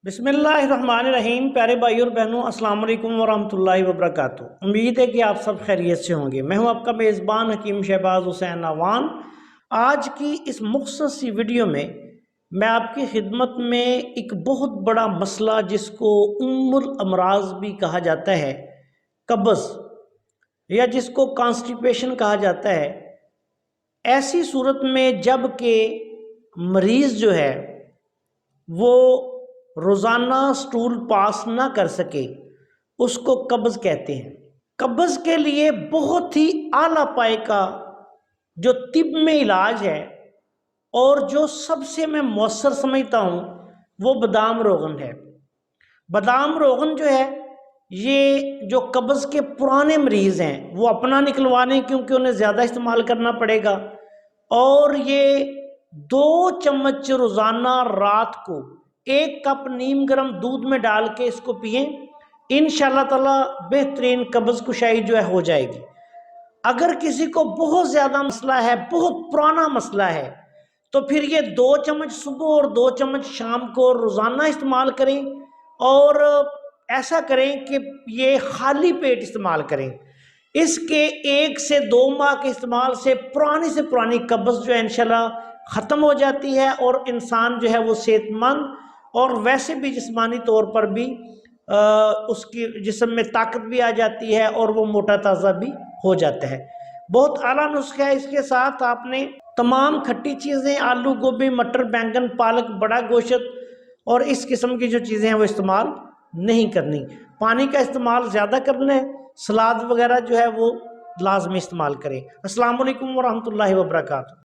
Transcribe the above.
बिस्मिल्लाहिर्रहमानिर्रहीम। प्यारे भाई और बहनों, अस्सलाम वालेकुम वरहमतुल्लाहि वबरकातुह। उम्मीद है कि आप सब खैरियत से होंगे। मैं हूं आपका मेज़बान हकीम शहबाज हुसैन अवान। आज की इस मुख्तसर सी वीडियो में मैं आपकी खिदमत में एक बहुत बड़ा मसला, जिसको उम्मुल अमराज भी कहा जाता है, कब्ज़ या जिसको कॉन्स्टिपेशन कहा जाता है, ऐसी सूरत में जब कि मरीज़ जो है वो रोज़ाना स्टूल पास ना कर सके, उसको कब्ज़ कहते हैं। कब्ज़ के लिए बहुत ही आला पाए का जो तिब में इलाज है और जो सबसे मैं मौसर समझता हूँ, वो बादाम रोगन है। बादाम रोगन जो है, ये जो कब्ज़ के पुराने मरीज़ हैं वो अपना निकलवा लें, क्योंकि उन्हें ज़्यादा इस्तेमाल करना पड़ेगा। और ये 2 चम्मच रोज़ाना रात को 1 कप नीम गर्म दूध में डाल के इसको पिएं। इंशाअल्लाह ताला बेहतरीन कब्ज़ कुशाई जो है हो जाएगी। अगर किसी को बहुत ज़्यादा मसला है, बहुत पुराना मसला है, तो फिर ये 2 चम्मच सुबह और 2 चम्मच शाम को रोज़ाना इस्तेमाल करें। और ऐसा करें कि ये खाली पेट इस्तेमाल करें। इसके 1 से 2 माह के इस्तेमाल से पुरानी कब्ज़ जो है इंशाल्लाह ख़त्म हो जाती है और इंसान जो है वो सेहतमंद और वैसे भी जिस्मानी तौर पर भी उसकी जिस्म में ताकत भी आ जाती है और वो मोटा ताज़ा भी हो जाता है। बहुत आला नुस्खा है। इसके साथ आपने तमाम खट्टी चीज़ें, आलू, गोभी, मटर, बैंगन, पालक, बड़ा गोश्त और इस किस्म की जो चीज़ें हैं वो इस्तेमाल नहीं करनी। पानी का इस्तेमाल ज़्यादा करना है। सलाद वगैरह जो है वो लाजमी इस्तेमाल करें। अस्सलाम वालेकुम वरहमतुल्लाहि वबरकातुहू।